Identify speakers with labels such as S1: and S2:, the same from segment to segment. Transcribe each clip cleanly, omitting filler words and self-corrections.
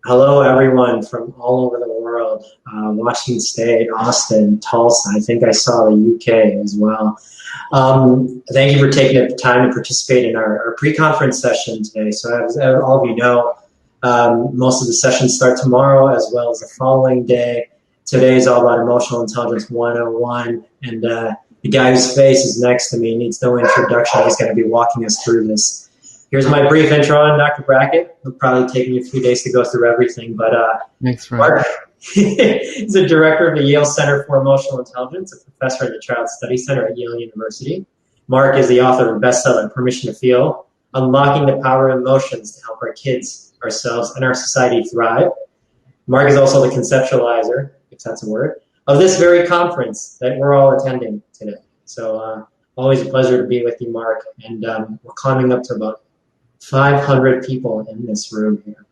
S1: Hello, everyone from all over the world. Washington State, Austin, Tulsa. I think I saw the UK as well. Thank you for taking the time to participate in our pre-conference session today. So, as all of you know, most of the sessions start tomorrow as well as the following day. Today is all about emotional intelligence 101. And the guy whose face is next to me needs no introduction. He's going to be walking us through this. Here's my brief intro on Dr. Brackett. It'll probably take me a few days to go through everything, but
S2: Thanks, Mark.
S1: Marc is the director of the Yale Center for Emotional Intelligence, a professor at the Child Study Center at Yale University. Marc is the author of the bestseller Permission to Feel, Unlocking the Power of Emotions to Help Our Kids, Ourselves, and Our Society Thrive. Marc is also the conceptualizer, if that's a word, of this very conference that we're all attending today. So always a pleasure to be with you, Marc. And we're climbing up to about 500 people in this room here.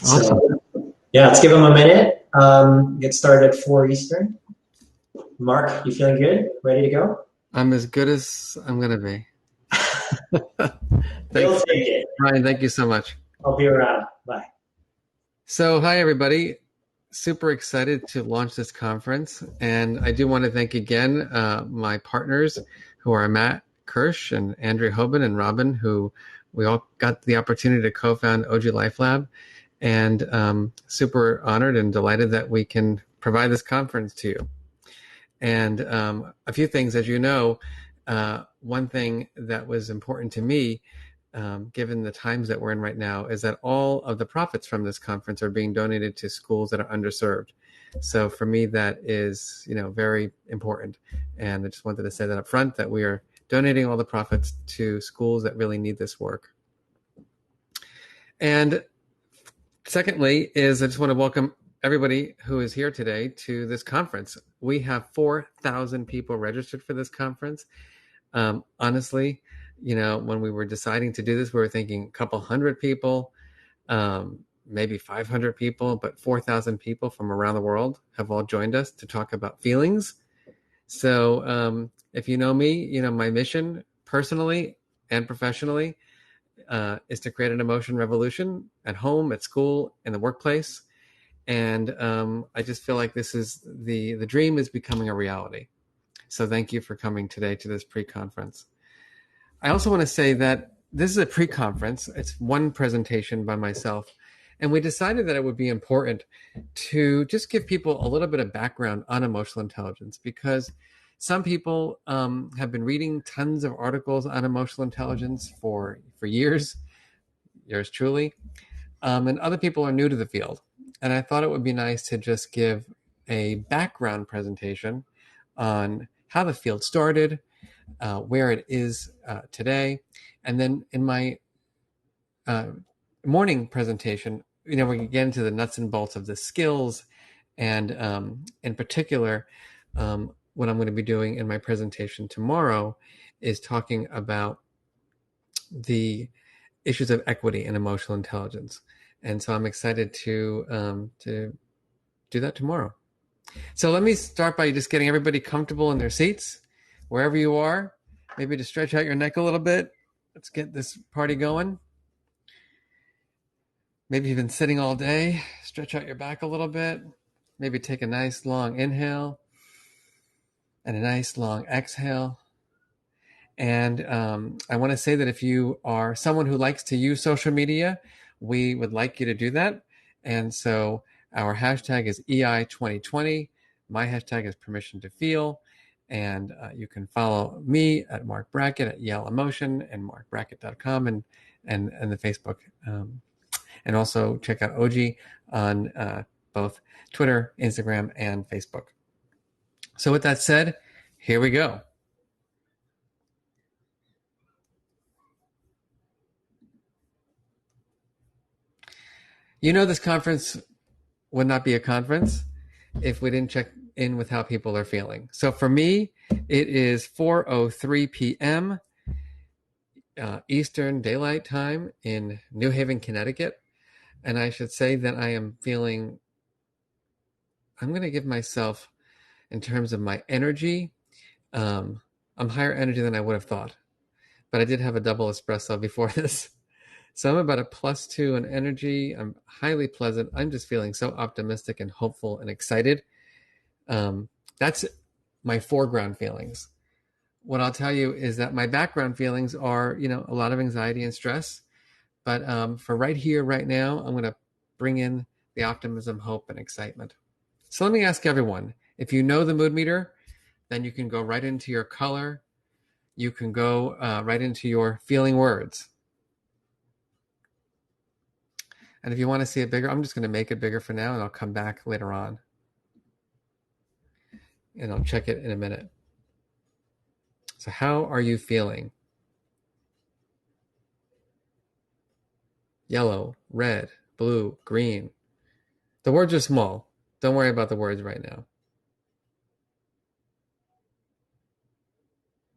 S2: Awesome.
S1: So, yeah, let's give them a minute. Get started at 4 Eastern. Marc, you feeling good? Ready to go?
S2: I'm as good as I'm going to be.
S1: We'll take it.
S2: Ryan, thank you so much.
S1: I'll be around. Bye.
S2: So, hi, everybody. Super excited to launch this conference. And I do want to thank again my partners who are Matt Kirsch and Andrea Hoban and Robin, who we all got the opportunity to co-found OG Life Lab. And super honored and delighted that we can provide this conference to you. And a few things, as you know, one thing that was important to me, given the times that we're in right now, is that all of the profits from this conference are being donated to schools that are underserved. So for me, that is, very important. And I just wanted to say that up front, that we are donating all the profits to schools that really need this work. And secondly, is I just want to welcome everybody who is here today to this conference. We have 4,000 people registered for this conference. Honestly, when we were deciding to do this, we were thinking a couple hundred people, maybe 500 people, but 4,000 people from around the world have all joined us to talk about feelings. So if you know me, my mission personally and professionally is to create an emotion revolution at home, at school, in the workplace. And I just feel like this is the dream is becoming a reality. So thank you for coming today to this pre-conference. I also want to say that this is a pre-conference. It's one presentation by myself. And we decided that it would be important to just give people a little bit of background on emotional intelligence, because some people have been reading tons of articles on emotional intelligence for years, yours truly, and other people are new to the field. And I thought it would be nice to just give a background presentation on how the field started, where it is today. And then in my morning presentation, we can get into the nuts and bolts of the skills. And in particular, what I'm going to be doing in my presentation tomorrow is talking about the issues of equity and emotional intelligence. And so I'm excited to do that tomorrow. So let me start by just getting everybody comfortable in their seats, wherever you are. Maybe to stretch out your neck a little bit. Let's get this party going. Maybe you've been sitting all day. Stretch out your back a little bit. Maybe take a nice long inhale and a nice long exhale. And I want to say that if you are someone who likes to use social media, we would like you to do that. And so our hashtag is EI2020. My hashtag is permission to feel. And you can follow me at Marc Brackett at Yale Emotion and marcbrackett.com and the Facebook. And also check out OG on both Twitter, Instagram, and Facebook. So with that said, here we go. This conference would not be a conference if we didn't check in with how people are feeling. So for me, it is 4:03 p.m. Eastern Daylight Time in New Haven, Connecticut. And I should say that I am feeling, I'm going to give myself, in terms of my energy, I'm higher energy than I would have thought. But I did have a double espresso before this. So I'm about a +2 in energy. I'm highly pleasant. I'm just feeling so optimistic and hopeful and excited. That's my foreground feelings. What I'll tell you is that my background feelings are, a lot of anxiety and stress. But for right here, right now, I'm going to bring in the optimism, hope, and excitement. So let me ask everyone, if you know the mood meter, then you can go right into your color. You can go right into your feeling words. And if you want to see it bigger, I'm just going to make it bigger for now, and I'll come back later on. And I'll check it in a minute. So how are you feeling? Yellow, red, blue, green. The words are small. Don't worry about the words right now.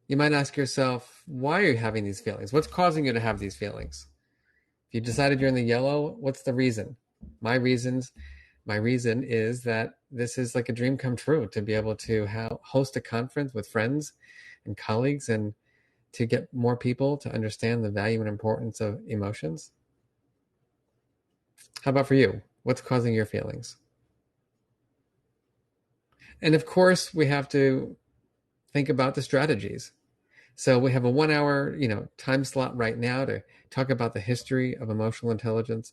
S2: You might ask yourself, why are you having these feelings? What's causing you to have these feelings? If you decided you're in the yellow, what's the reason? My reason is that this is like a dream come true, to be able to host a conference with friends and colleagues and to get more people to understand the value and importance of emotions. How about for you? What's causing your feelings? And of course, we have to think about the strategies. So we have a 1 hour, time slot right now to talk about the history of emotional intelligence.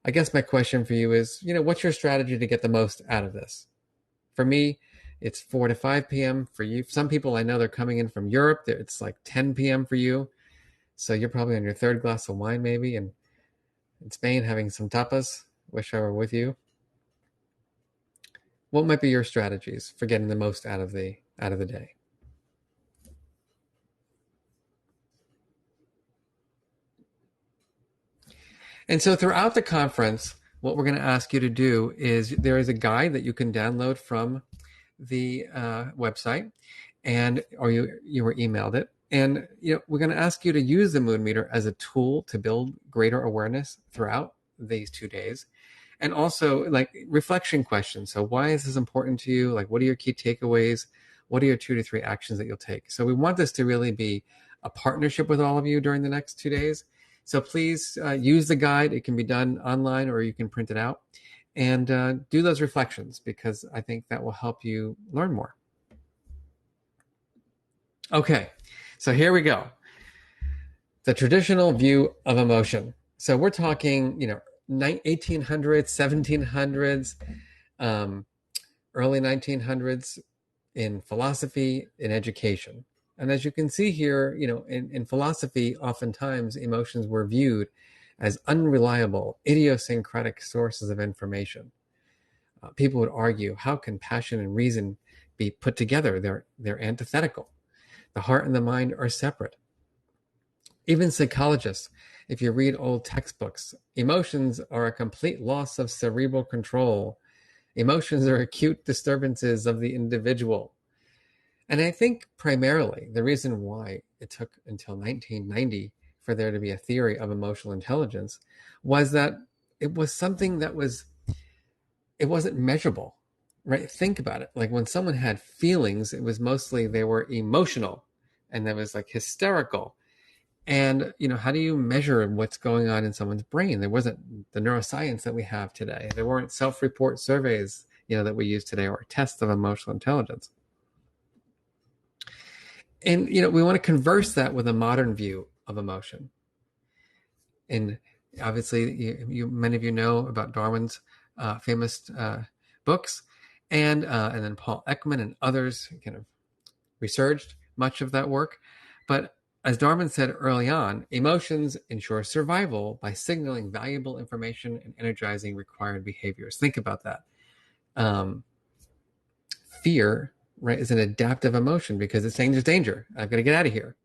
S2: I guess my question for you is, what's your strategy to get the most out of this? For me, it's 4 to 5 p.m. For you. Some people I know, they're coming in from Europe. It's like 10 p.m. for you. So you're probably on your third glass of wine maybe, and in Spain having some tapas. Wish I were with you. What might be your strategies for getting the most out of the day? And so throughout the conference, what we're going to ask you to do is, there is a guide that you can download from the website, or you were emailed it. And we're going to ask you to use the mood meter as a tool to build greater awareness throughout these 2 days. And also like reflection questions. So why is this important to you? Like, what are your key takeaways? What are your 2 to 3 actions that you'll take? So we want this to really be a partnership with all of you during the next 2 days. So please use the guide. It can be done online or you can print it out, and do those reflections, because I think that will help you learn more. Okay, so here we go. The traditional view of emotion. So we're talking, 1800s, 1700s, early 1900s in philosophy, in education. And as you can see here, in philosophy, oftentimes emotions were viewed as unreliable, idiosyncratic sources of information. People would argue, how can passion and reason be put together? They're antithetical. The heart and the mind are separate. Even psychologists, if you read old textbooks, emotions are a complete loss of cerebral control. Emotions are acute disturbances of the individual. And I think primarily the reason why it took until 1990 for there to be a theory of emotional intelligence was that it was something that it wasn't measurable, right? Think about it. Like when someone had feelings, it was mostly they were emotional, and that was like hysterical. And, how do you measure what's going on in someone's brain? There wasn't the neuroscience that we have today. There weren't self-report surveys, that we use today, or tests of emotional intelligence. And, we want to converse that with a modern view of emotion. And obviously, many of you know about Darwin's famous books, and then Paul Ekman and others kind of researched much of that work. But as Darwin said early on, emotions ensure survival by signaling valuable information and energizing required behaviors. Think about that. Fear, right, is an adaptive emotion because it's saying there's danger. I've got to get out of here.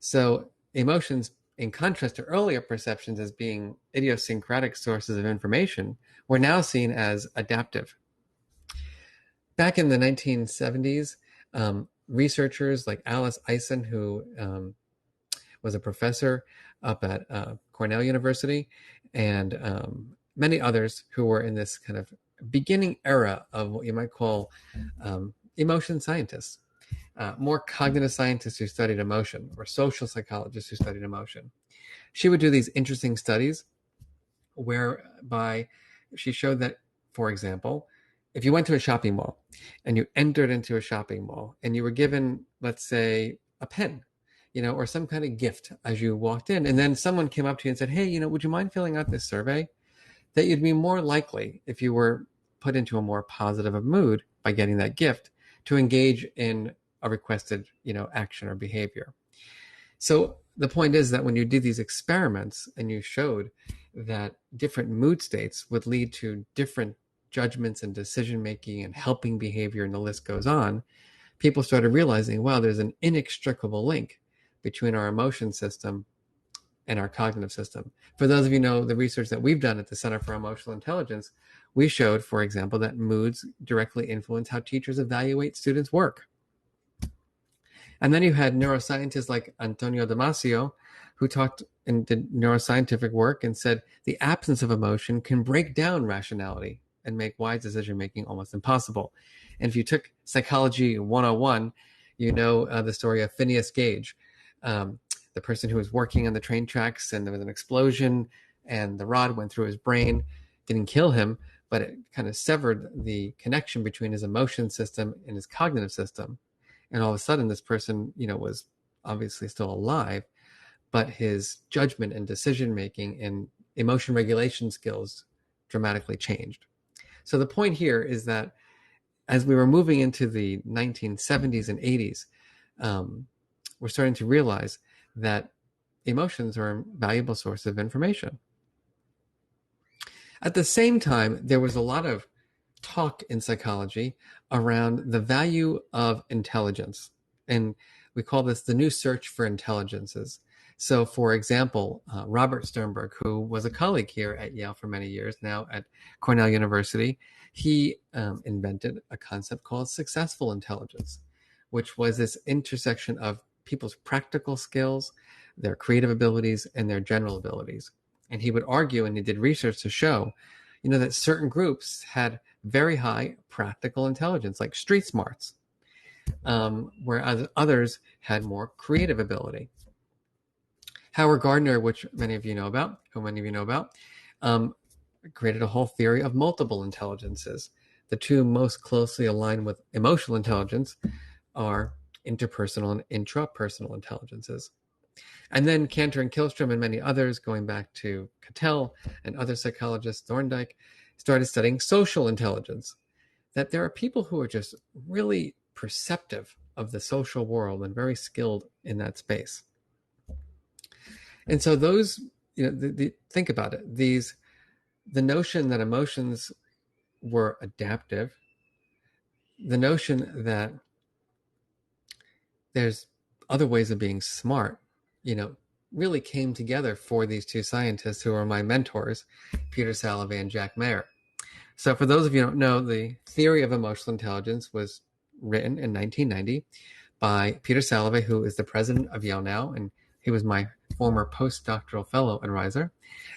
S2: So emotions, in contrast to earlier perceptions as being idiosyncratic sources of information, were now seen as adaptive. Back in the 1970s, researchers like Alice Eisen, who was a professor up at Cornell University, and many others who were in this kind of beginning era of what you might call emotion scientists, more cognitive scientists who studied emotion, or social psychologists who studied emotion. She would do these interesting studies whereby she showed that, for example, if you went to a shopping mall and you entered into a shopping mall and you were given, let's say, a pen, or some kind of gift as you walked in, and then someone came up to you and said, hey, would you mind filling out this survey? That you'd be more likely, if you were put into a more positive of mood by getting that gift, to engage in a requested, action or behavior. So the point is that when you did these experiments and you showed that different mood states would lead to different judgments and decision making and helping behavior, and the list goes on, people started realizing, wow, there's an inextricable link between our emotion system and our cognitive system. For those of you who know the research that we've done at the Center for Emotional Intelligence, we showed, for example, that moods directly influence how teachers evaluate students' work. And then you had neuroscientists like Antonio Damasio, who talked and did neuroscientific work and said the absence of emotion can break down rationality and make wise decision making almost impossible. And if you took Psychology 101, you know the story of Phineas Gage, the person who was working on the train tracks, and there was an explosion and the rod went through his brain. Didn't kill him, but it kind of severed the connection between his emotion system and his cognitive system. And all of a sudden, this person, was obviously still alive, but his judgment and decision making and emotion regulation skills dramatically changed. So the point here is that as we were moving into the 1970s and 80s, we're starting to realize that emotions are a valuable source of information. At the same time, there was a lot of talk in psychology around the value of intelligence. And we call this the new search for intelligences. So, for example, Robert Sternberg, who was a colleague here at Yale for many years, now at Cornell University, he invented a concept called successful intelligence, which was this intersection of people's practical skills, their creative abilities, and their general abilities. And he would argue, and he did research to show, that certain groups had very high practical intelligence, like street smarts, whereas others had more creative ability. Howard Gardner, which many of you know about, created a whole theory of multiple intelligences. The two most closely aligned with emotional intelligence are interpersonal and intrapersonal intelligences. And then Cantor and Killstrom and many others, going back to Cattell and other psychologists, Thorndike, started studying social intelligence. That there are people who are just really perceptive of the social world and very skilled in that space. And so those, think about it. The notion that emotions were adaptive, the notion that there's other ways of being smart, really came together for these two scientists who are my mentors, Peter Salovey and Jack Mayer. So for those of you who don't know, the theory of emotional intelligence was written in 1990 by Peter Salovey, who is the president of Yale now, and he was my former postdoctoral fellow advisor,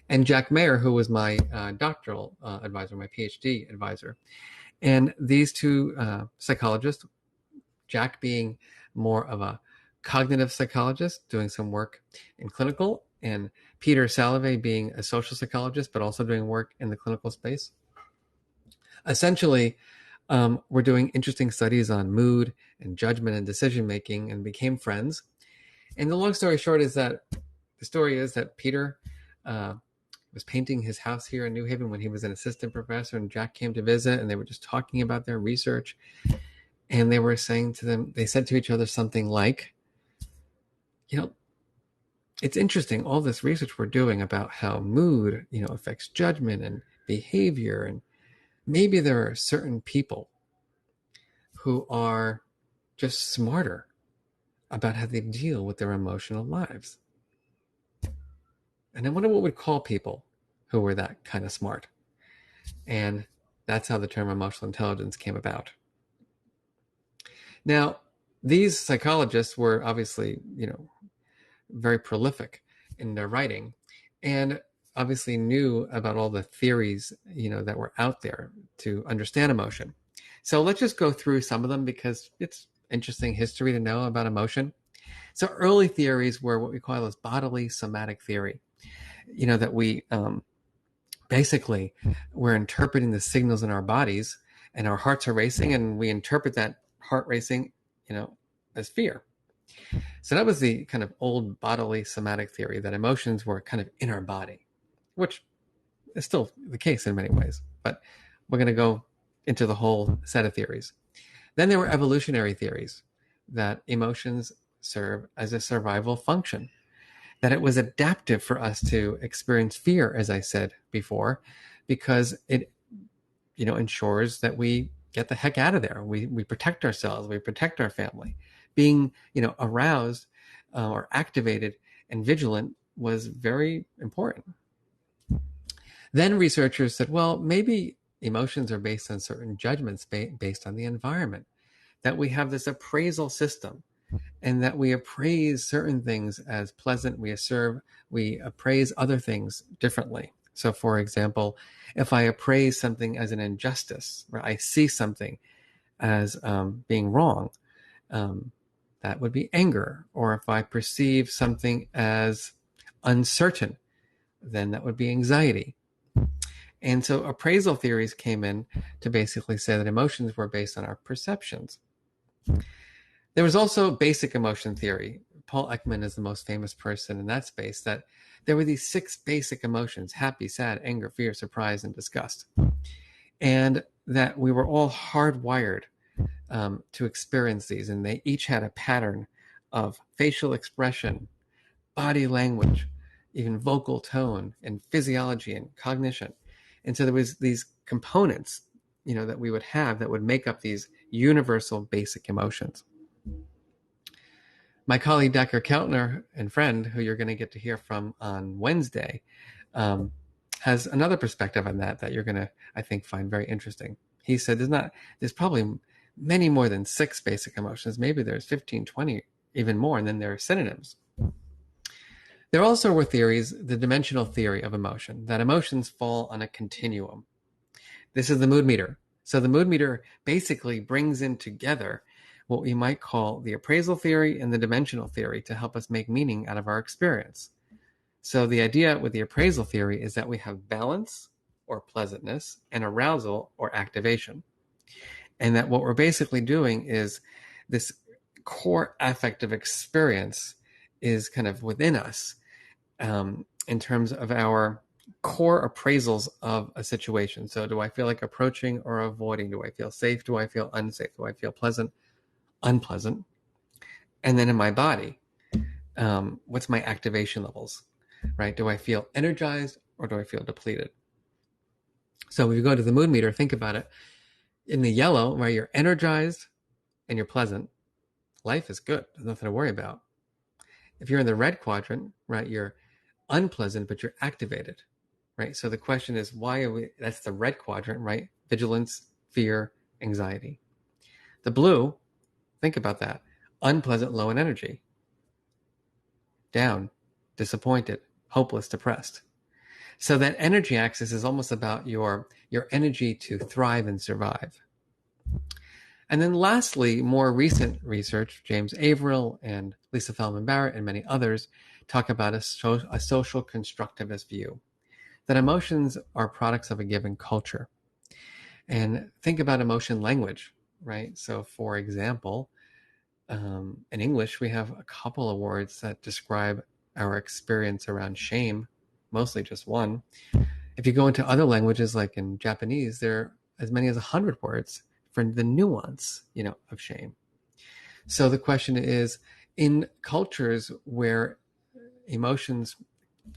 S2: and Jack Mayer, who was my doctoral advisor, my Ph.D. advisor. And these two psychologists, Jack being more of a cognitive psychologist doing some work in clinical, and Peter Salovey being a social psychologist but also doing work in the clinical space. Essentially, we're doing interesting studies on mood and judgment and decision making, and became friends. And the long story short is that Peter was painting his house here in New Haven when he was an assistant professor, and Jack came to visit, and they were just talking about their research. And they were saying to them, they said to each other something like, it's interesting, all this research we're doing about how mood, affects judgment and behavior. And maybe there are certain people who are just smarter about how they deal with their emotional lives. And I wonder what we'd call people who were that kind of smart. And that's how the term emotional intelligence came about. Now, these psychologists were obviously, very prolific in their writing, and obviously knew about all the theories, that were out there to understand emotion. So let's just go through some of them because it's interesting history to know about emotion. So early theories were what we call as bodily somatic theory, that we basically we're interpreting the signals in our bodies, and our hearts are racing, and we interpret that heart racing, as fear. So that was the kind of old bodily somatic theory, that emotions were kind of in our body, which is still the case in many ways. But we're going to go into the whole set of theories. Then there were evolutionary theories that emotions serve as a survival function, that it was adaptive for us to experience fear, as I said before, because it ensures that we get the heck out of there. We protect ourselves, we protect our family. Being aroused or activated and vigilant was very important. Then researchers said, well, maybe emotions are based on certain judgments based on the environment, that we have this appraisal system, and that we appraise certain things as pleasant. We appraise other things differently. So, for example, if I appraise something as an injustice, or I see something as being wrong, that would be anger. Or if I perceive something as uncertain, then that would be anxiety. And so appraisal theories came in to basically say that emotions were based on our perceptions. There was also basic emotion theory. Paul Ekman is the most famous person in that space, that there were these 6 basic emotions: happy, sad, anger, fear, surprise, and disgust. And that we were all hardwired to experience these. And they each had a pattern of facial expression, body language, even vocal tone, and physiology and cognition. And so there was these components, that we would have that would make up these universal basic emotions. My colleague, Dr. Keltner, and friend, who you're going to get to hear from on Wednesday, has another perspective on that you're going to, I think, find very interesting. He said there's probably many more than 6 basic emotions. Maybe there's 15, 20, even more, and then there are synonyms. There also were theories, the dimensional theory of emotion, that emotions fall on a continuum. This is the mood meter. So the mood meter basically brings in together what we might call the appraisal theory and the dimensional theory to help us make meaning out of our experience. So the idea with the appraisal theory is that we have balance or pleasantness and arousal or activation. And that what we're basically doing is this core affective experience is kind of within us in terms of our core appraisals of a situation. So do I feel like approaching or avoiding? Do I feel safe? Do I feel unsafe? Do I feel pleasant? Unpleasant? And then in my body, what's my activation levels, right? Do I feel energized or do I feel depleted? So if you go to the mood meter, think about it. In the yellow, right, you're energized and you're pleasant. Life is good. There's nothing to worry about. If you're in the red quadrant, right, you're unpleasant, but you're activated, right? So the question is, why are we, that's the red quadrant, right? Vigilance, fear, anxiety. The blue, think about that. Unpleasant, low in energy. Down, disappointed, hopeless, depressed. So that energy axis is almost about your energy to thrive and survive. And then lastly, more recent research, James Averill and Lisa Feldman Barrett and many others talk about a social constructivist view, that emotions are products of a given culture. And think about emotion language, right? So for example, in English, we have a couple of words that describe our experience around shame, mostly just one. If you go into other languages, like in Japanese, there are as many as 100 words for the nuance, of shame. So the question is, in cultures where emotions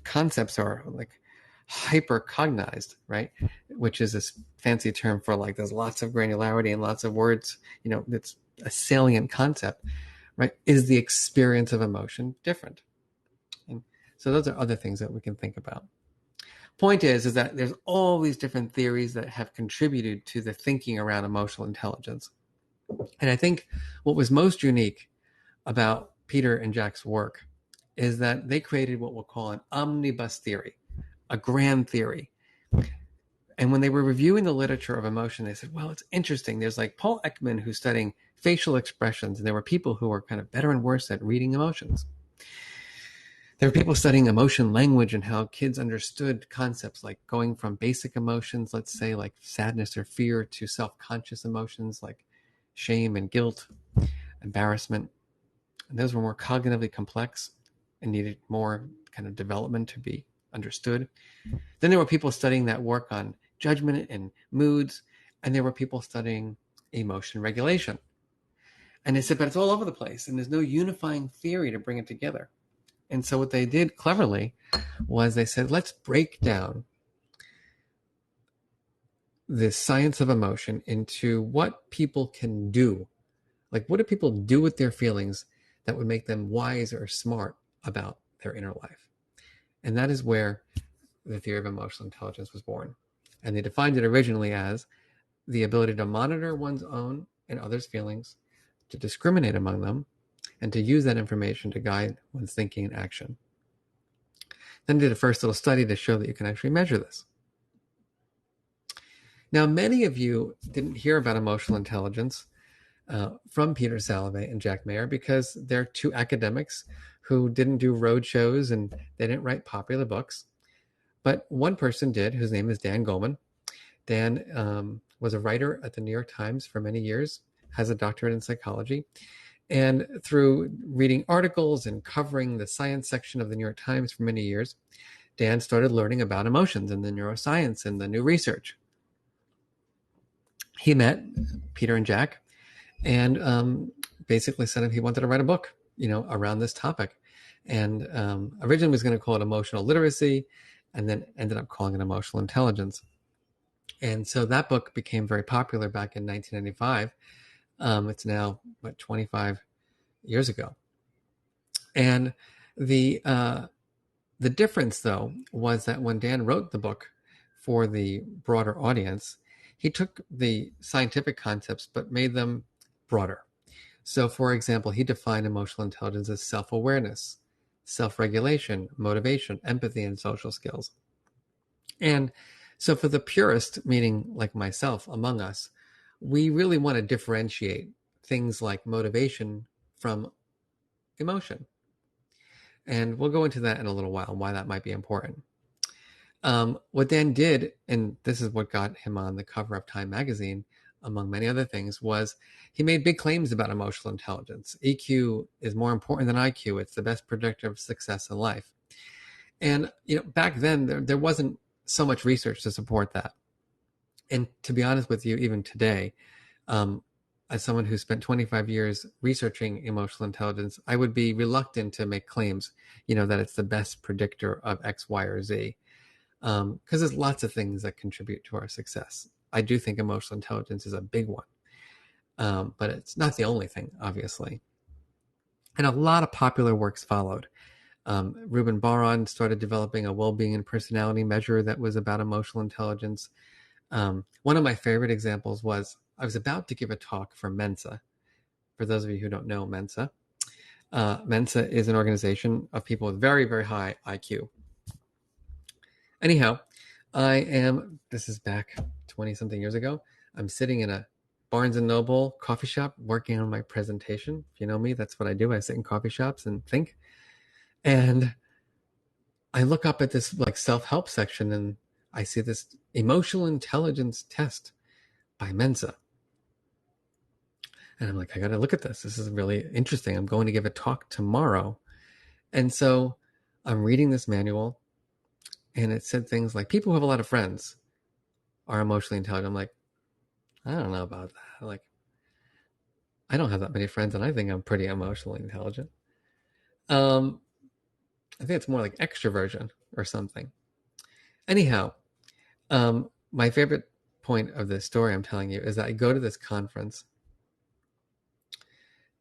S2: concepts are like hyper cognized, right? Which is this fancy term for like there's lots of granularity and lots of words, it's a salient concept, right? Is the experience of emotion different? And so those are other things that we can think about. Point is that there's all these different theories that have contributed to the thinking around emotional intelligence. And I think what was most unique about Peter and Jack's work is that they created what we'll call an omnibus theory, a grand theory. And when they were reviewing the literature of emotion, they said, well, it's interesting. There's like Paul Ekman who's studying facial expressions, and there were people who were kind of better and worse at reading emotions. There were people studying emotion language and how kids understood concepts like going from basic emotions, let's say like sadness or fear, to self-conscious emotions like shame and guilt, embarrassment. And those were more cognitively complex and needed more kind of development to be understood. Then there were people studying that work on judgment and moods, and there were people studying emotion regulation. And they said, but it's all over the place, and there's no unifying theory to bring it together. And so what they did cleverly was they said, let's break down the science of emotion into what people can do. Like, what do people do with their feelings that would make them wise or smart about their inner life? And that is where the theory of emotional intelligence was born. And they defined it originally as the ability to monitor one's own and others' feelings, to discriminate among them, and to use that information to guide one's thinking and action. Then did a first little study to show that you can actually measure this. Now, many of you didn't hear about emotional intelligence from Peter Salovey and Jack Mayer because they're two academics who didn't do road shows and they didn't write popular books. But one person did, whose name is Dan Goleman. Dan was a writer at the New York Times for many years, has a doctorate in psychology. And through reading articles and covering the science section of the New York Times for many years, Dan started learning about emotions and the neuroscience and the new research. He met Peter and Jack and basically said he wanted to write a book, around this topic. And originally was going to call it emotional literacy, and then ended up calling it emotional intelligence. And so that book became very popular back in 1995. It's now, 25 years ago. And the difference, though, was that when Dan wrote the book for the broader audience, he took the scientific concepts but made them broader. So, for example, he defined emotional intelligence as self-awareness, self-regulation, motivation, empathy, and social skills. And so for the purist, meaning like myself among us, we really want to differentiate things like motivation from emotion. And we'll go into that in a little while, why that might be important. What Dan did, and this is what got him on the cover of Time magazine, among many other things, was he made big claims about emotional intelligence. EQ is more important than IQ. It's the best predictor of success in life. And back then, there wasn't so much research to support that. And to be honest with you, even today, as someone who spent 25 years researching emotional intelligence, I would be reluctant to make claims, that it's the best predictor of X, Y, or Z. Because there's lots of things that contribute to our success. I do think emotional intelligence is a big one, but it's not the only thing, obviously. And a lot of popular works followed. Ruben Baron started developing a well-being and personality measure that was about emotional intelligence. One of my favorite examples was I was about to give a talk for Mensa. For those of you who don't know Mensa, Mensa is an organization of people with very, very high IQ. Anyhow, this is back 20-something years ago. I'm sitting in a Barnes & Noble coffee shop working on my presentation. If you know me, that's what I do. I sit in coffee shops and think. And I look up at this like self-help section and I see this emotional intelligence test by Mensa. And I'm like, I got to look at this. This is really interesting. I'm going to give a talk tomorrow. And so I'm reading this manual and it said things like people who have a lot of friends are emotionally intelligent. I'm like, I don't know about that. Like, I don't have that many friends and I think I'm pretty emotionally intelligent. I think it's more like extroversion or something. Anyhow, my favorite point of this story I'm telling you is that I go to this conference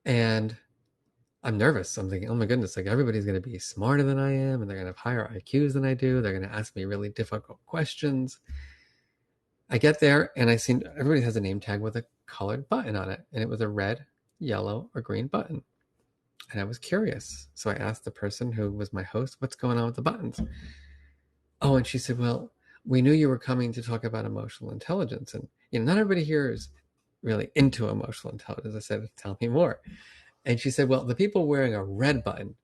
S2: and I'm nervous. I'm thinking, oh my goodness, like everybody's going to be smarter than I am and they're going to have higher IQs than I do. They're going to ask me really difficult questions. I get there and I see everybody has a name tag with a colored button on it. And it was a red, yellow, or green button. And I was curious. So I asked the person who was my host, what's going on with the buttons? Oh, and she said, well, we knew you were coming to talk about emotional intelligence. And, not everybody here is really into emotional intelligence. I said, tell me more. And she said, well, the people wearing a red button,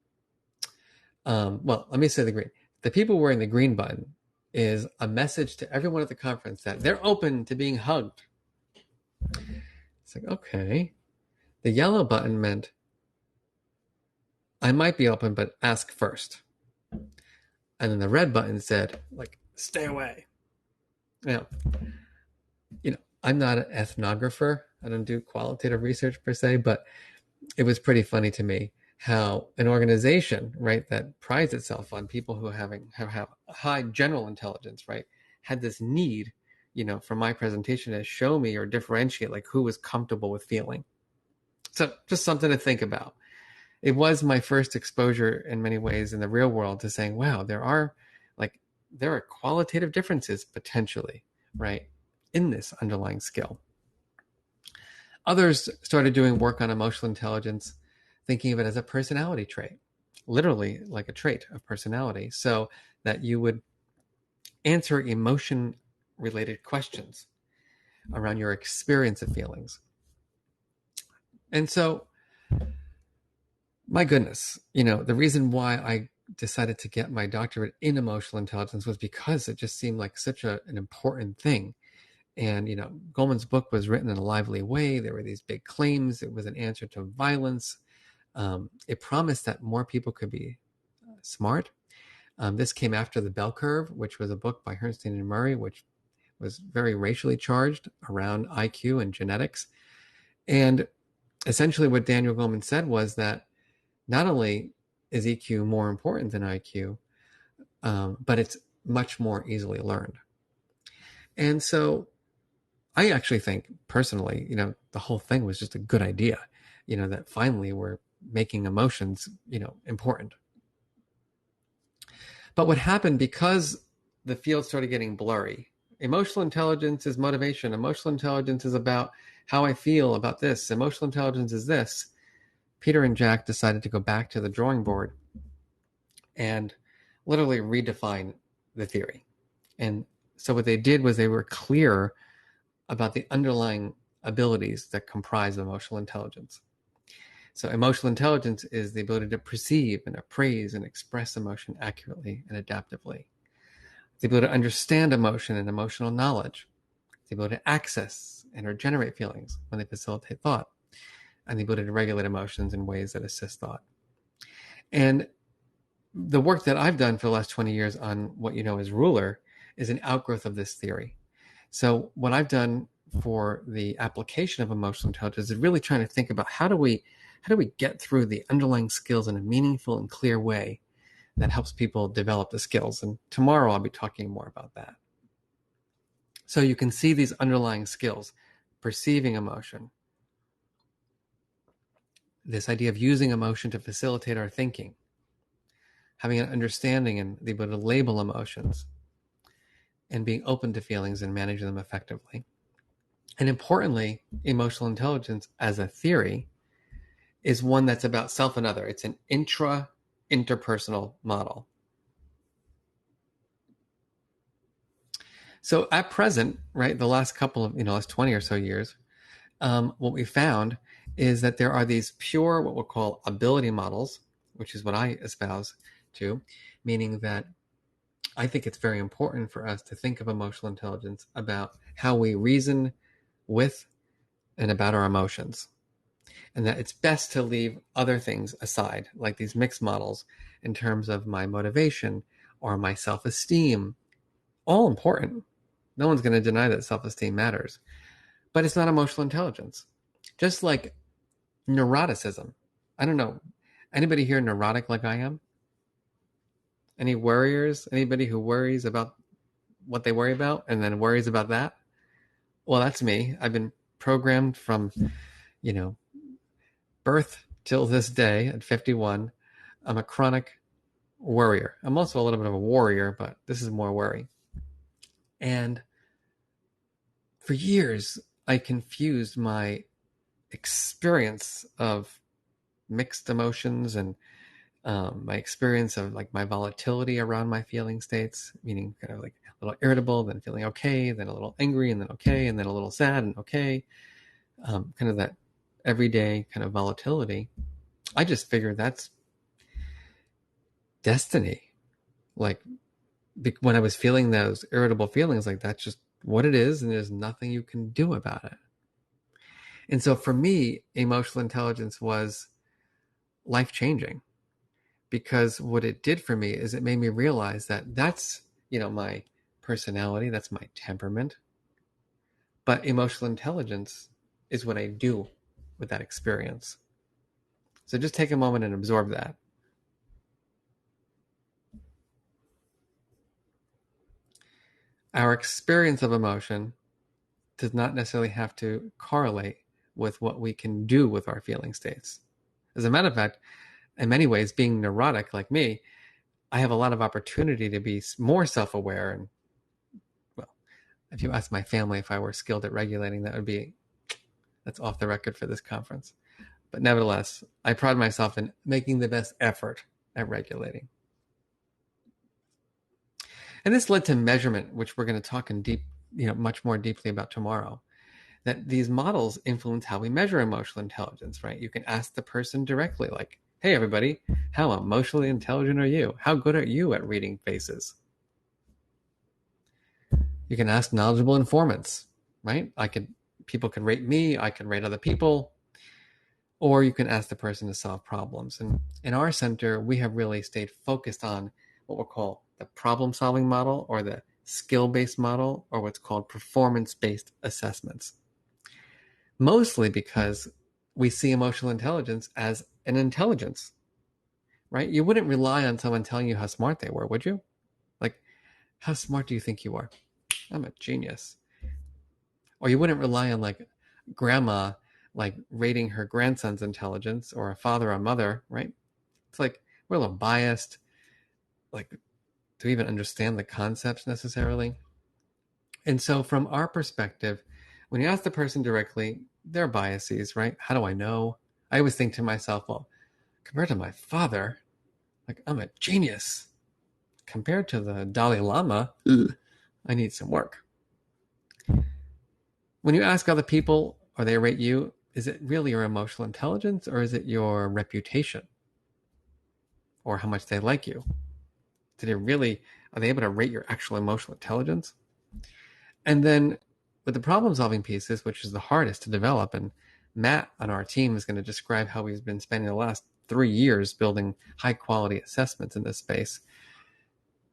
S2: well, let me say the green. The people wearing the green button is a message to everyone at the conference that they're open to being hugged. It's like, okay. The yellow button meant I might be open, but ask first. And then the red button said, like, stay away. Now, I'm not an ethnographer. I don't do qualitative research per se, but it was pretty funny to me how an organization, right, that prides itself on people who have high general intelligence, right, had this need, for my presentation to show me or differentiate like who was comfortable with feeling. So just something to think about. It was my first exposure in many ways in the real world to saying, wow, there are qualitative differences potentially, right, in this underlying skill. Others started doing work on emotional intelligence, thinking of it as a personality trait, literally like a trait of personality, so that you would answer emotion related questions around your experience of feelings. And so, my goodness, the reason why I decided to get my doctorate in emotional intelligence was because it just seemed like such an important thing. And, Goleman's book was written in a lively way. There were these big claims. It was an answer to violence. It promised that more people could be smart. This came after The Bell Curve, which was a book by Bernstein and Murray, which was very racially charged around IQ and genetics. And essentially what Daniel Goleman said was that not only is EQ more important than IQ, but it's much more easily learned. And so I actually think personally, the whole thing was just a good idea, that finally we're making emotions, important. But what happened, because the field started getting blurry, emotional intelligence is motivation. Emotional intelligence is about how I feel about this. Emotional intelligence is this. Peter and Jack decided to go back to the drawing board and literally redefine the theory. And so what they did was they were clear about the underlying abilities that comprise emotional intelligence. So emotional intelligence is the ability to perceive and appraise and express emotion accurately and adaptively. The ability to understand emotion and emotional knowledge. The ability to access and or generate feelings when they facilitate thought. And the ability to regulate emotions in ways that assist thought. And the work that I've done for the last 20 years on what you know as ruler is an outgrowth of this theory. So what I've done for the application of emotional intelligence is really trying to think about how do we get through the underlying skills in a meaningful and clear way that helps people develop the skills. And tomorrow I'll be talking more about that. So you can see these underlying skills: perceiving emotion, this idea of using emotion to facilitate our thinking, having an understanding and the ability to label emotions, and being open to feelings and managing them effectively. And importantly, emotional intelligence as a theory is one that's about self and other. It's an interpersonal model. So at present, right, the last couple of, last 20 or so years, what we found is that there are these pure, what we'll call ability models, which is what I espouse to, meaning that I think it's very important for us to think of emotional intelligence about how we reason with and about our emotions. And that it's best to leave other things aside, like these mixed models, in terms of my motivation or my self-esteem. All important. No one's going to deny that self-esteem matters. But it's not emotional intelligence. Just like neuroticism. I don't know. Anybody here neurotic like I am? Any worriers? Anybody who worries about what they worry about and then worries about that? Well, that's me. I've been programmed from, birth till this day at 51. I'm a chronic worrier. I'm also a little bit of a warrior, but this is more worry. And for years, I confused my experience of mixed emotions and my experience of like my volatility around my feeling states, meaning kind of like a little irritable, then feeling okay, then a little angry, and then okay, and then a little sad and okay, kind of that everyday kind of volatility. I just figured that's destiny. Like when I was feeling those irritable feelings, like that's just what it is, and there's nothing you can do about it. And so for me, emotional intelligence was life changing, because what it did for me is it made me realize that that's, my personality, that's my temperament, but emotional intelligence is what I do with that experience. So just take a moment and absorb that. Our experience of emotion does not necessarily have to correlate with what we can do with our feeling states. As a matter of fact, in many ways, being neurotic like me, I have a lot of opportunity to be more self-aware. And well, if you ask my family if I were skilled at regulating, that's off the record for this conference. But nevertheless, I pride myself in making the best effort at regulating. And this led to measurement, which we're going to talk in deep, much more deeply about tomorrow. That these models influence how we measure emotional intelligence, right? You can ask the person directly, like, hey, everybody, how emotionally intelligent are you? How good are you at reading faces? You can ask knowledgeable informants, right? People can rate me, I can rate other people, or you can ask the person to solve problems. And in our center, we have really stayed focused on what we'll call the problem-solving model, or the skill-based model, or what's called performance-based assessments. Mostly because we see emotional intelligence as an intelligence, right? You wouldn't rely on someone telling you how smart they were, would you? Like, how smart do you think you are? I'm a genius. Or you wouldn't rely on like grandma, like rating her grandson's intelligence, or a father or mother, right? It's like we're a little biased, like to even understand the concepts necessarily. And so from our perspective, when you ask the person directly, their biases, right? How do I know? I always think to myself, well, compared to my father, like I'm a genius. Compared to the Dalai Lama, I need some work. When you ask other people or they rate you, is it really your emotional intelligence, or is it your reputation, or how much they like you? Are they able to rate your actual emotional intelligence? And then with the problem solving pieces, which is the hardest to develop, and Matt on our team is going to describe how he's been spending the last 3 years building high quality assessments in this space,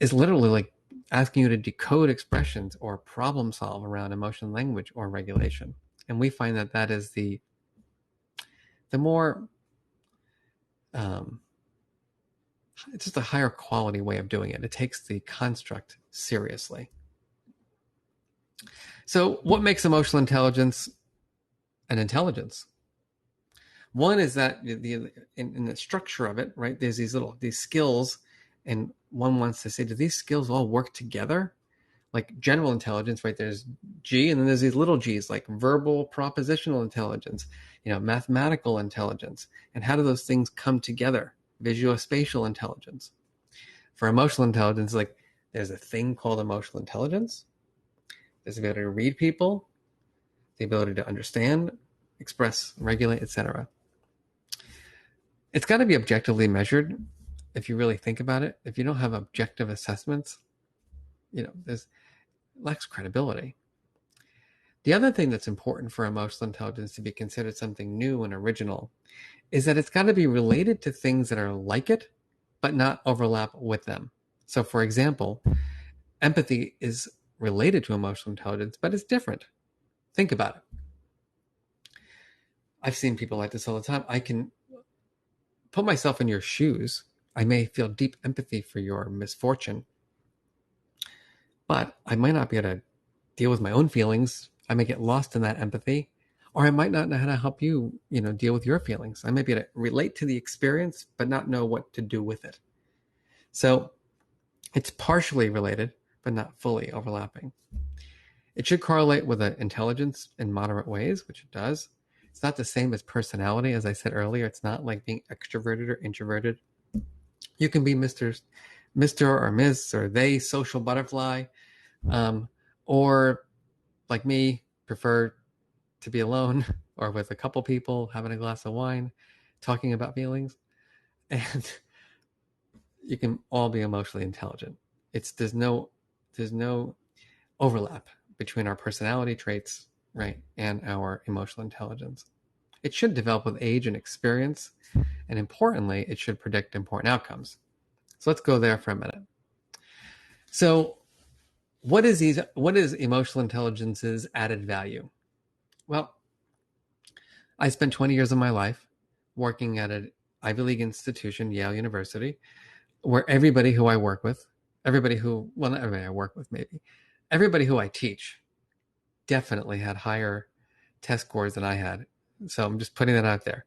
S2: is literally like asking you to decode expressions or problem solve around emotion language or regulation. And we find that that is the more it's just a higher quality way of doing it. It takes the construct seriously. So what makes emotional intelligence an intelligence? One is that in the structure of it, right, there's these skills, and one wants to say, do these skills all work together? Like general intelligence, right? There's G, and then there's these little G's, like verbal propositional intelligence, mathematical intelligence. And how do those things come together? Visuospatial intelligence. For emotional intelligence, like there's a thing called emotional intelligence. There's the ability to read people, the ability to understand, express, regulate, etc. It's got to be objectively measured. If you really think about it, if you don't have objective assessments, there's lacks credibility. The other thing that's important for emotional intelligence to be considered something new and original is that it's got to be related to things that are like it, but not overlap with them. So, for example, empathy is related to emotional intelligence, but it's different. Think about it. I've seen people like this all the time. I can put myself in your shoes. I may feel deep empathy for your misfortune, but I might not be able to deal with my own feelings. I may get lost in that empathy, or I might not know how to help you, deal with your feelings. I may be able to relate to the experience, but not know what to do with it. So it's partially related, but not fully overlapping. It should correlate with intelligence in moderate ways, which it does. It's not the same as personality. As I said earlier, it's not like being extroverted or introverted. You can be Mr. or Miss or they social butterfly, um, or like me, prefer to be alone or with a couple people having a glass of wine, talking about feelings. And you can all be emotionally intelligent. There's no overlap between our personality traits, right, and our emotional intelligence. It should develop with age and experience, and importantly, it should predict important outcomes. So let's go there for a minute. So what is emotional intelligence's added value? Well, I spent 20 years of my life working at an Ivy League institution, Yale University, where everybody who I work with, not everybody I work with, maybe, everybody who I teach definitely had higher test scores than I had. So I'm just putting that out there.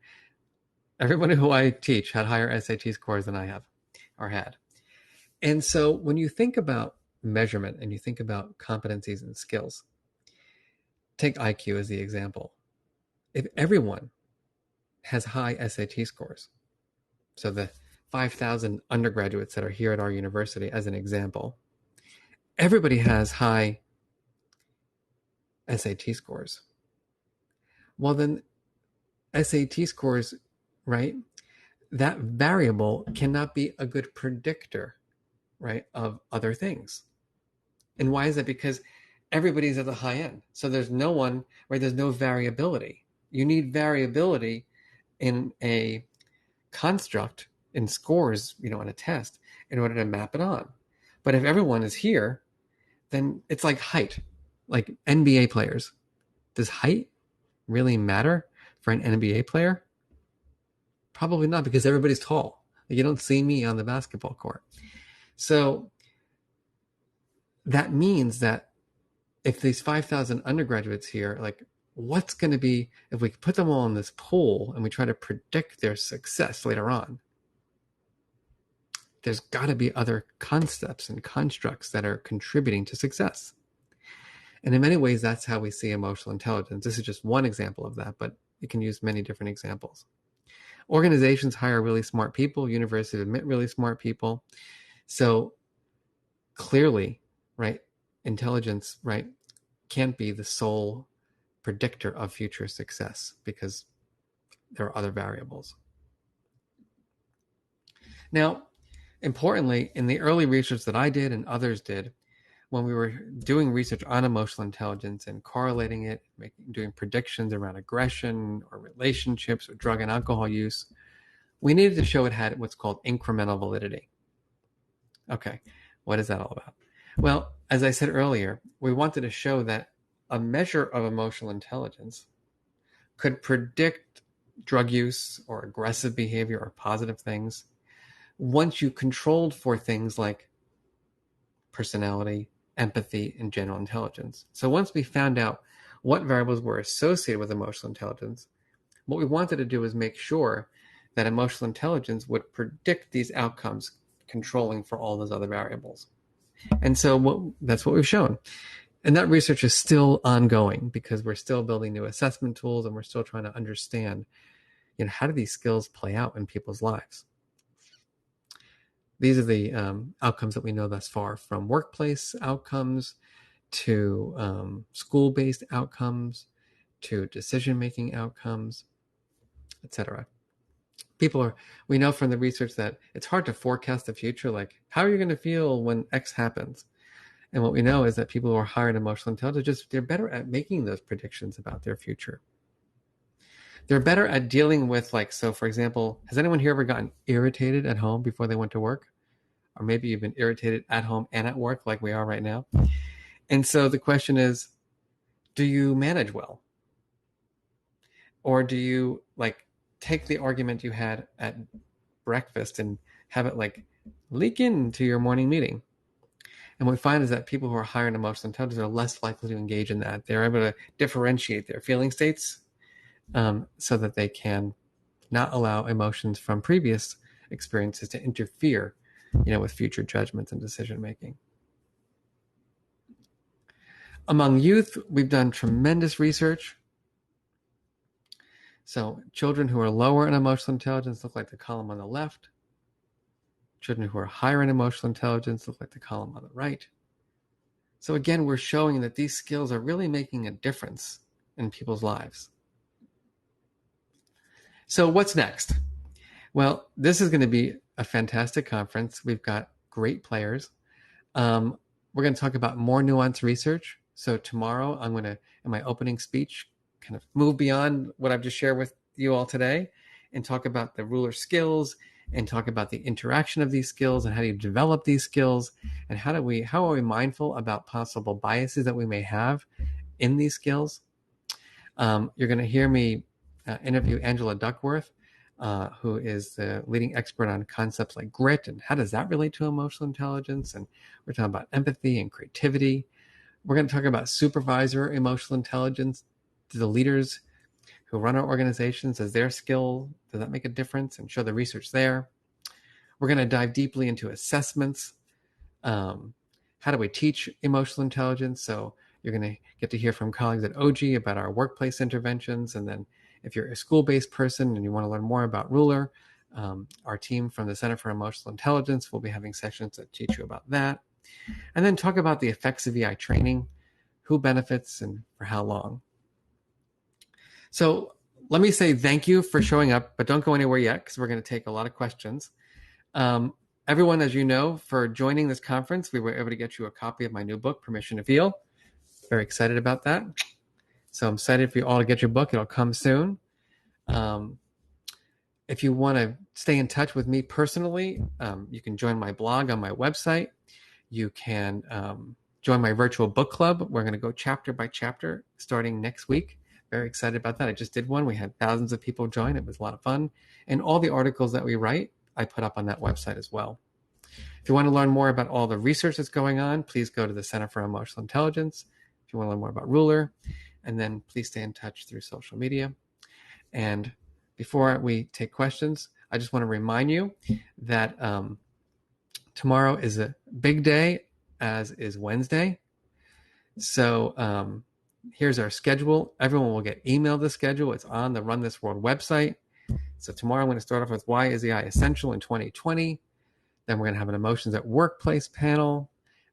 S2: Everybody who I teach had higher SAT scores than I have or had. And so when you think about measurement and you think about competencies and skills, take IQ as the example. If everyone has high SAT scores, so the 5,000 undergraduates that are here at our university, as an example, everybody has high SAT scores. Well, then SAT scores, right? That variable cannot be a good predictor, right, of other things. And why is that? Because everybody's at the high end. So there's no one, right? There's no variability. You need variability in a construct in scores, in a test in order to map it on. But if everyone is here, then it's like height, like NBA players. Does height really matter for an NBA player? Probably not, because everybody's tall. You don't see me on the basketball court. So that means that if these 5,000 undergraduates here, like, what's going to be, if we put them all in this pool and we try to predict their success later on, there's got to be other concepts and constructs that are contributing to success. And in many ways, that's how we see emotional intelligence. This is just one example of that, but you can use many different examples. Organizations hire really smart people. Universities admit really smart people. So clearly, right, intelligence, right, can't be the sole predictor of future success because there are other variables. Now, importantly, in the early research that I did and others did, when we were doing research on emotional intelligence and correlating it, doing predictions around aggression or relationships or drug and alcohol use, we needed to show it had what's called incremental validity. Okay, what is that all about? Well, as I said earlier, we wanted to show that a measure of emotional intelligence could predict drug use or aggressive behavior or positive things once you controlled for things like personality, empathy, and general intelligence. So once we found out what variables were associated with emotional intelligence, what we wanted to do was make sure that emotional intelligence would predict these outcomes, controlling for all those other variables. And so that's what we've shown. And that research is still ongoing because we're still building new assessment tools and we're still trying to understand, how do these skills play out in people's lives? These are the outcomes that we know thus far, from workplace outcomes to school-based outcomes to decision-making outcomes, etc. We know from the research that it's hard to forecast the future, like how are you going to feel when X happens? And what we know is that people who are higher in emotional intelligence, they're better at making those predictions about their future. They're better at dealing with, so for example, has anyone here ever gotten irritated at home before they went to work? Or maybe you've been irritated at home and at work like we are right now. And so the question is, do you manage well? Or do you take the argument you had at breakfast and have it leak into your morning meeting? And what we find is that people who are higher in emotional intelligence are less likely to engage in that. They're able to differentiate their feeling states so that they can not allow emotions from previous experiences to interfere, with future judgments and decision making. Among youth, we've done tremendous research. So children who are lower in emotional intelligence look like the column on the left. Children who are higher in emotional intelligence look like the column on the right. So again, we're showing that these skills are really making a difference in people's lives. So what's next? Well, this is going to be a fantastic conference. We've got great players. We're going to talk about more nuanced research. So tomorrow, I'm going to, in my opening speech, kind of move beyond what I've just shared with you all today and talk about the ruler skills and talk about the interaction of these skills and how do you develop these skills and how are we mindful about possible biases that we may have in these skills. You're going to hear me interview Angela Duckworth, who is the leading expert on concepts like grit and how does that relate to emotional intelligence. And we're talking about empathy and creativity. We're going to talk about supervisor emotional intelligence. Do the leaders who run our organizations, as their skill, does that make a difference? And show the research there. We're going to dive deeply into assessments. How do we teach emotional intelligence? So you're going to get to hear from colleagues at OG about our workplace interventions. And then if you're a school-based person and you want to learn more about Ruler, our team from the Center for Emotional Intelligence will be having sessions that teach you about that. And then talk about the effects of EI training, who benefits and for how long. So let me say thank you for showing up, but don't go anywhere yet because we're going to take a lot of questions. Everyone, as you know, for joining this conference, we were able to get you a copy of my new book, Permission to Feel. Very excited about that. So I'm excited for you all to get your book. It'll come soon. If you want to stay in touch with me personally, you can join my blog on my website. You can join my virtual book club. We're going to go chapter by chapter starting next week. Very excited about that. I just did one. We had thousands of people join. It was a lot of fun. And all the articles that we write, I put up on that website as well. If you want to learn more about all the research that's going on, please go to the Center for Emotional Intelligence. If you want to learn more about Ruler, and then please stay in touch through social media. And before we take questions, I just want to remind you that tomorrow is a big day, as is Wednesday. So here's our schedule. Everyone will get emailed the schedule. It's on the Run This World website. So tomorrow I'm going to start off with why is EI essential in 2020. Then we're going to have an emotions at workplace panel.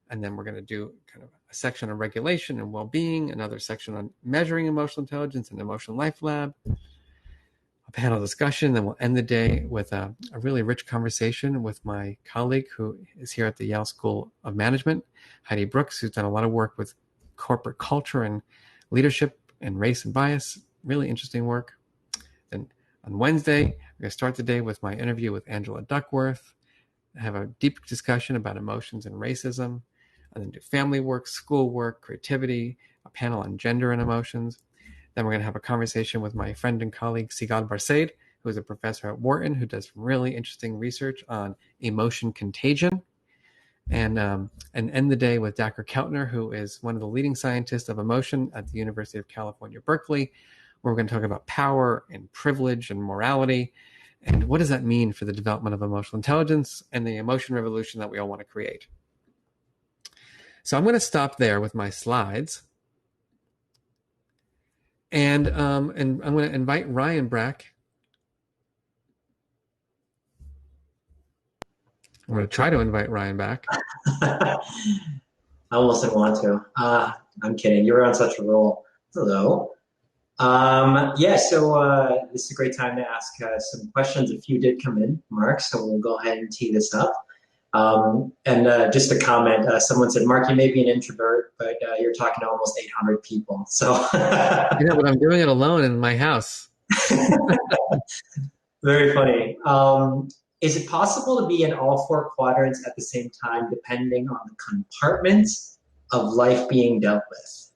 S2: And then we're going to do kind of a section on regulation and well-being, another section on measuring emotional intelligence and emotional life lab, a panel discussion. Then we'll end the day with a really rich conversation with my colleague who is here at the Yale School of Management, Heidi Brooks, who's done a lot of work with corporate culture and leadership and race and bias. Really interesting work. Then on Wednesday, we're going to start the day with my interview with Angela Duckworth, have a deep discussion about emotions and racism, and then do family work, school work, creativity, a panel on gender and emotions. Then we're going to have a conversation with my friend and colleague, Sigal Barsaid, who is a professor at Wharton, who does really interesting research on emotion contagion. And end the day with Dr. Keltner, who is one of the leading scientists of emotion at the University of California, Berkeley, where we're going to talk about power and privilege and morality. And what does that mean for the development of emotional intelligence and the emotion revolution that we all want to create? So I'm going to stop there with my slides. And I'm going to invite Ryan Brack. I'm going to try to invite Ryan back.
S1: I almost didn't want to. I'm kidding. You're on such a roll. Hello. So this is a great time to ask some questions. A few did come in, Mark, so we'll go ahead and tee this up. Just a comment, someone said, Mark, you may be an introvert, but you're talking to almost 800 people. So
S2: yeah, but I'm doing it alone in my house.
S1: Very funny. Is it possible to be in all four quadrants at the same time, depending on the compartments of life being dealt with?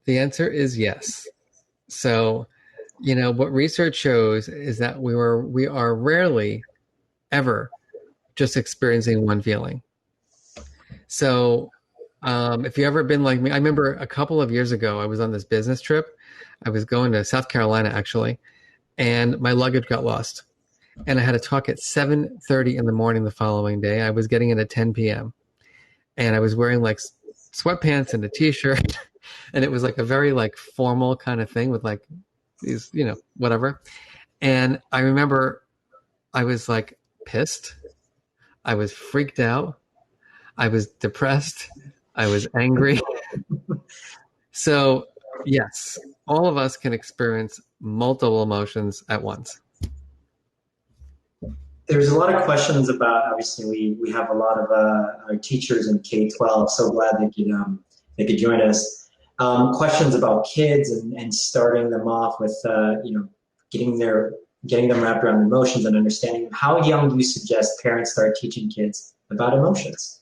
S2: The answer is yes. So, what research shows is that we are rarely ever just experiencing one feeling. So, if you ever been like me, I remember a couple of years ago, I was on this business trip. I was going to South Carolina, actually, and my luggage got lost. And I had a talk at 7:30 in the morning the following day. I was getting in at 10 p.m. And I was wearing like sweatpants and a t-shirt. And it was like a very like formal kind of thing with like these, whatever. And I remember I was like pissed. I was freaked out. I was depressed. I was angry. So, yes, all of us can experience multiple emotions at once.
S1: There's a lot of questions about, obviously, we have a lot of our teachers in K-12. So glad they could join us. Questions about kids and starting them off with, getting getting them wrapped around emotions and understanding them. How young do you suggest parents start teaching kids about emotions?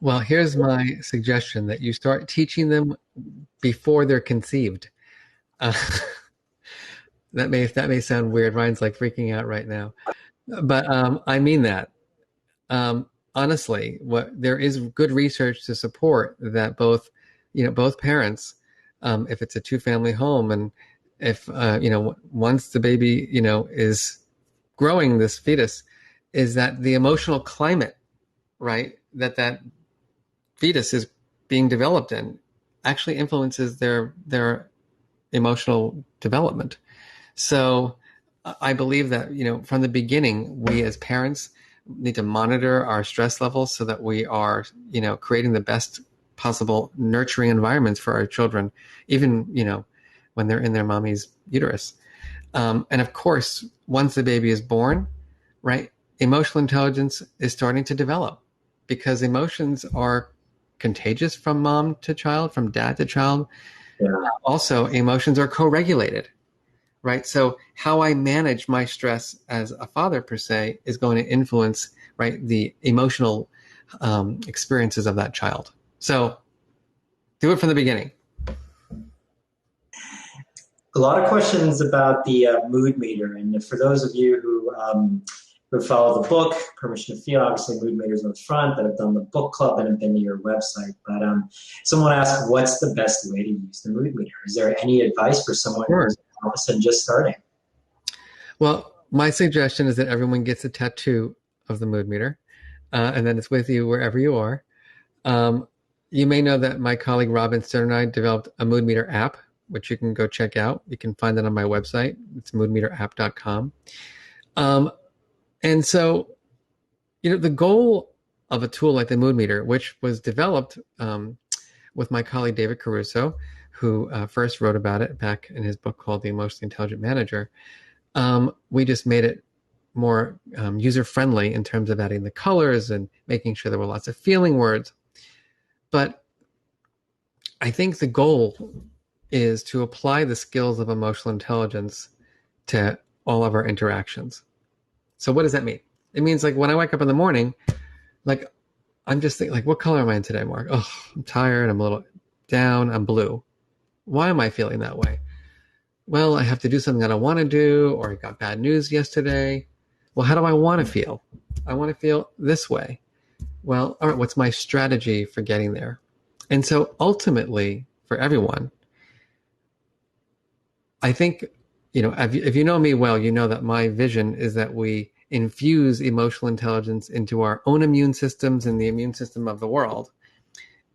S2: Well, here's my suggestion that you start teaching them before they're conceived. Uh, that may sound weird. Ryan's like freaking out right now, but I mean that. Honestly, what there is good research to support that both parents, if it's a two-family home, and if once the baby is growing, this fetus, is that the emotional climate, right, that fetus is being developed in, actually influences their emotional development. So I believe that, from the beginning, we as parents need to monitor our stress levels so that we are, creating the best possible nurturing environments for our children, even, when they're in their mommy's uterus. And of course, once the baby is born, right, emotional intelligence is starting to develop because emotions are contagious from mom to child, from dad to child.
S1: Yeah.
S2: Also, emotions are co-regulated, right? So how I manage my stress as a father, per se, is going to influence, right, the emotional experiences of that child. So do it from the beginning.
S1: A lot of questions about the mood meter, and for those of you who follow the book, Permission to Feel, obviously mood meters on the front, that have done the book club and have been to your website. But someone asked, what's the best way to use the mood meter? Is there any advice for someone
S2: Sure.
S1: who's all of a sudden just starting?
S2: Well, my suggestion is that everyone gets a tattoo of the mood meter, and then it's with you wherever you are. You may know that my colleague Robin Stern and I developed a mood meter app, which you can go check out. You can find that on my website. It's moodmeterapp.com. And so, the goal of a tool like the mood meter, which was developed with my colleague David Caruso, who first wrote about it back in his book called The Emotionally Intelligent Manager, we just made it more user-friendly in terms of adding the colors and making sure there were lots of feeling words. But I think the goal is to apply the skills of emotional intelligence to all of our interactions. So what does that mean? It means, like, when I wake up in the morning, like, I'm just thinking, like, what color am I in today, Mark? Oh, I'm tired. I'm a little down. I'm blue. Why am I feeling that way? Well, I have to do something I don't want to do, or I got bad news yesterday. Well, how do I want to feel? I want to feel this way. Well, all right, what's my strategy for getting there? And so ultimately, for everyone, I think, if you know me well, you know that my vision is that we infuse emotional intelligence into our own immune systems and the immune system of the world,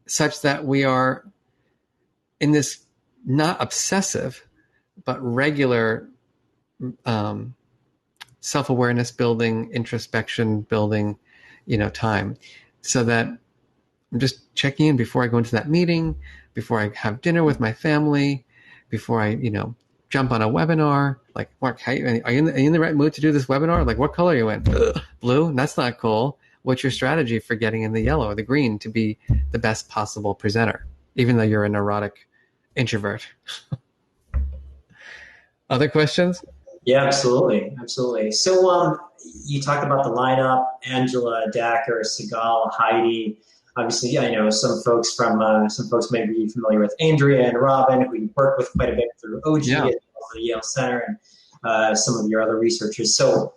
S2: such that we are in this not obsessive, but regular self-awareness building, introspection building, time, so that I'm just checking in before I go into that meeting, before I have dinner with my family, before I, jump on a webinar. Like, Mark, are you in the right mood to do this webinar? Like, what color are you in? Blue? That's not cool. What's your strategy for getting in the yellow or the green to be the best possible presenter, even though you're a neurotic introvert? Other questions?
S1: Yeah, absolutely. Absolutely. So you talked about the lineup: Angela, Dacker, Segal, Heidi. Obviously, I know some folks may be familiar with Andrea and Robin, who you work with quite a bit through OG,
S2: Yeah.
S1: as well as the Yale Center, and some of your other researchers. So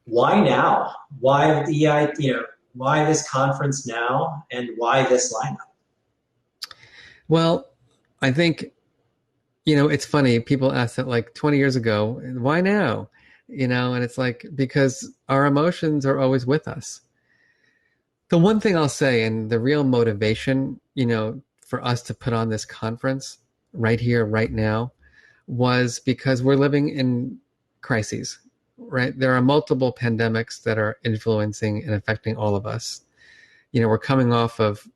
S1: why now? Why why this conference now, and why this lineup?
S2: Well, I think, it's funny. People asked that like 20 years ago, why now? And it's like, because our emotions are always with us. The one thing I'll say, and the real motivation, for us to put on this conference right here, right now, was because we're living in crises. right? There are multiple pandemics that are influencing and affecting all of us. We're coming off of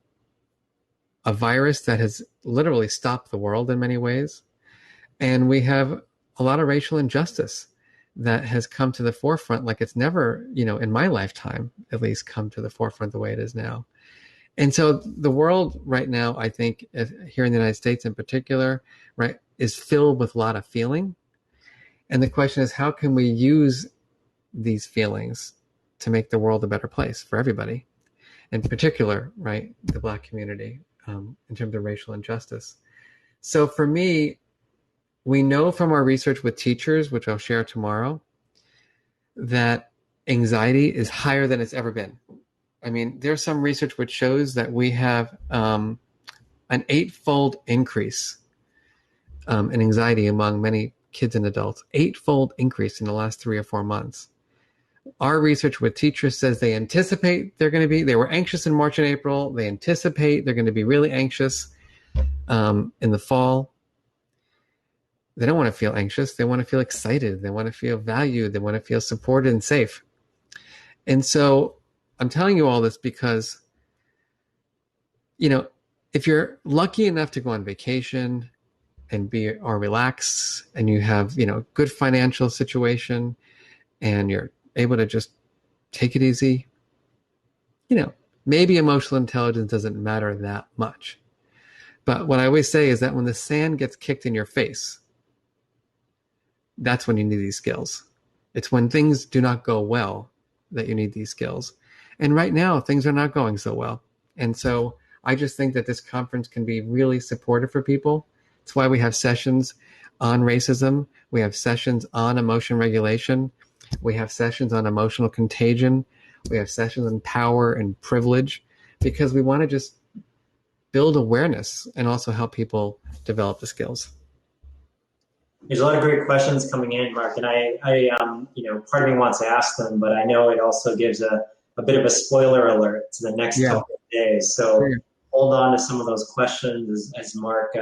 S2: a virus that has literally stopped the world in many ways. And we have a lot of racial injustice that has come to the forefront like it's never, in my lifetime, at least, come to the forefront the way it is now. And so the world right now, I think, here in the United States in particular, right, is filled with a lot of feeling. And the question is, how can we use these feelings to make the world a better place for everybody? In particular, right, the Black community, in terms of racial injustice. So for me, we know from our research with teachers, which I'll share tomorrow, that anxiety is higher than it's ever been. I mean, there's some research which shows that we have an 8-fold increase in anxiety among many kids and adults, 8-fold increase in the last 3 or 4 months. Our research with teachers says they anticipate they were anxious in March and April. They anticipate they're going to be really anxious in the fall. They don't want to feel anxious. They want to feel excited. They want to feel valued. They want to feel supported and safe. And so I'm telling you all this because, if you're lucky enough to go on vacation and or relax, and you have, good financial situation, and you're able to just take it easy, maybe emotional intelligence doesn't matter that much. But what I always say is that when the sand gets kicked in your face, that's when you need these skills. It's when things do not go well that you need these skills. And right now, things are not going so well. And so I just think that this conference can be really supportive for people. It's why we have sessions on racism. We have sessions on emotion regulation. We have sessions on emotional contagion. We have sessions on power and privilege, because we want to just build awareness and also help people develop the skills.
S1: There's a lot of great questions coming in, Marc, and I part of me wants to ask them, but I know it also gives a bit of a spoiler alert to the next couple of days. So hold on to some of those questions as Marc,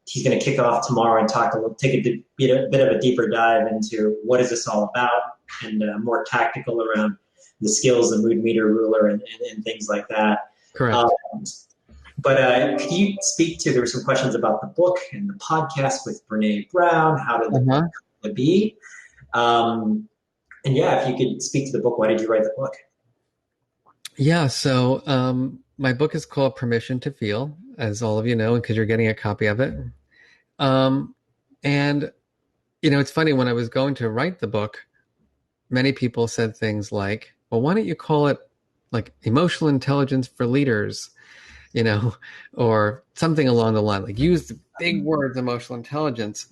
S1: he's going to kick off tomorrow and take a bit of a deeper dive into what is this all about, and more tactical around the skills, the mood meter ruler, and things like that.
S2: Correct.
S1: But could you speak to, there were some questions about the book and the podcast with Brene Brown, how did the book come to be? And if you could speak to the book, why did you write the book?
S2: Yeah, so my book is called Permission to Feel, as all of you know, because you're getting a copy of it. And, it's funny, when I was going to write the book, many people said things like, well, why don't you call it like Emotional Intelligence for Leaders? Or something along the line, like use the big words, emotional intelligence.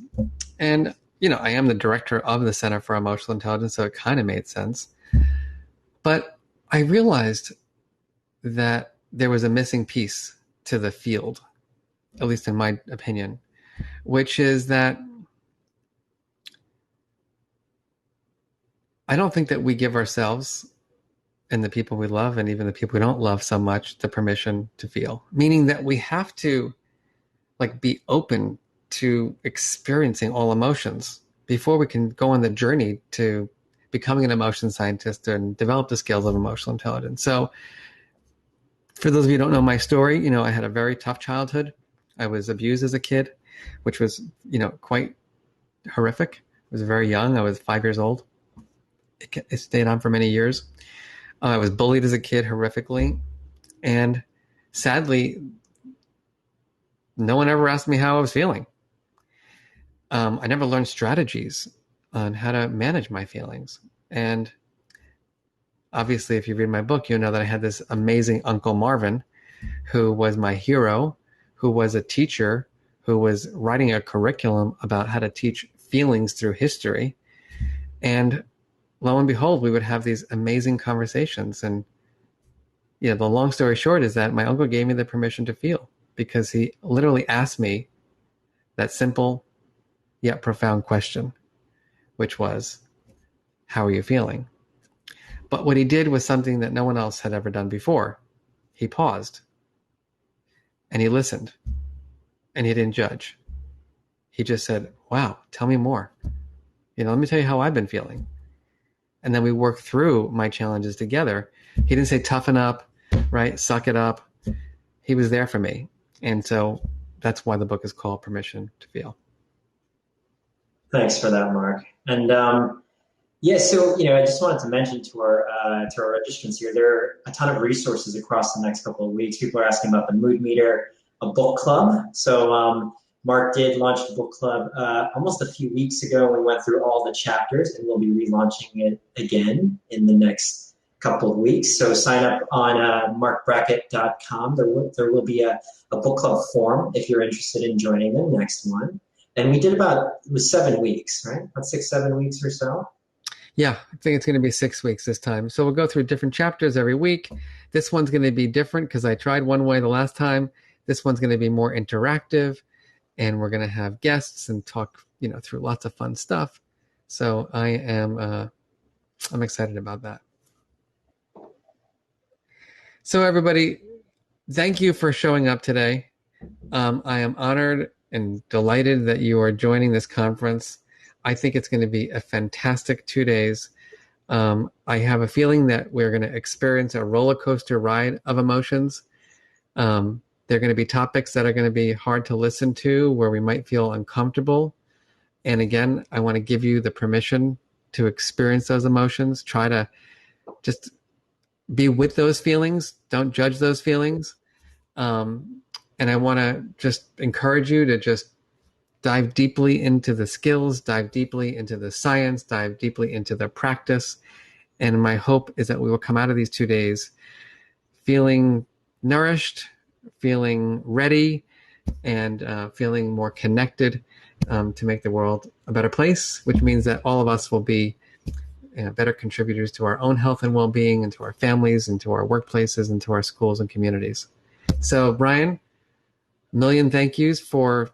S2: And, I am the director of the Center for Emotional Intelligence, so it kind of made sense. But I realized that there was a missing piece to the field, at least in my opinion, which is that I don't think that we give ourselves and the people we love, and even the people we don't love so much, the permission to feel. Meaning that we have to be open to experiencing all emotions before we can go on the journey to becoming an emotion scientist and develop the skills of emotional intelligence. So for those of you who don't know my story, I had a very tough childhood. I was abused as a kid, which was, quite horrific. I was very young. I was 5 years old. It stayed on for many years. I was bullied as a kid horrifically. And sadly, no one ever asked me how I was feeling. I never learned strategies on how to manage my feelings. And obviously, if you read my book, you know that I had this amazing Uncle Marvin, who was my hero, who was a teacher, who was writing a curriculum about how to teach feelings through history. And lo and behold, we would have these amazing conversations. And the long story short is that my uncle gave me the permission to feel, because he literally asked me that simple yet profound question, which was, how are you feeling? But what he did was something that no one else had ever done before. He paused and he listened, and he didn't judge. He just said, wow, tell me more. Let me tell you how I've been feeling. and then we work through my challenges together. He didn't say toughen up, right? Suck it up. He was there for me. And so that's why the book is called Permission to Feel.
S1: Thanks for that, Mark. And yeah, so I just wanted to mention to our registrants here, there are a ton of resources across the next couple of weeks. People are asking about the Mood Meter, a book club. So Mark did launch the book club almost a few weeks ago. We went through all the chapters, and we'll be relaunching it again in the next couple of weeks. So sign up on markbrackett.com. There will be a book club form if you're interested in joining the next one. And we did it was 7 weeks, right? About 6, 7 weeks or so.
S2: Yeah, I think it's going to be 6 weeks this time. So we'll go through different chapters every week. This one's going to be different because I tried one way the last time. This one's going to be more interactive, and we're going to have guests and talk, through lots of fun stuff. So I'm excited about that. So everybody, thank you for showing up today. I am honored and delighted that you are joining this conference. I think it's going to be a fantastic 2 days. I have a feeling that we're going to experience a roller coaster ride of emotions. There are going to be topics that are going to be hard to listen to, where we might feel uncomfortable. And again, I want to give you the permission to experience those emotions. Try to just be with those feelings. Don't judge those feelings. And I want to just encourage you to just dive deeply into the skills, dive deeply into the science, dive deeply into the practice. And my hope is that we will come out of these 2 days feeling nourished, feeling ready, and feeling more connected to make the world a better place, which means that all of us will be better contributors to our own health and well-being, and to our families, and to our workplaces, and to our schools and communities. So, Brian, a million thank yous for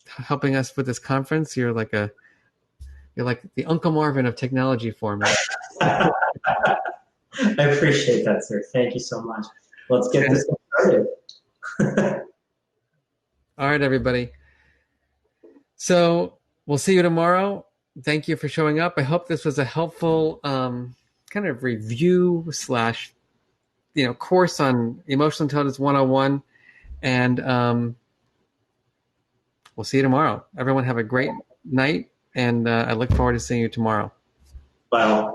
S2: helping us with this conference. You're like the Uncle Marvin of technology for me.
S1: I appreciate that, sir. Thank you so much. Let's get this started.
S2: All right, everybody. So we'll see you tomorrow. Thank you for showing up. I hope this was a helpful kind of review / course on Emotional Intelligence 101. And we'll see you tomorrow. Everyone have a great night, and I look forward to seeing you tomorrow.
S1: Bye.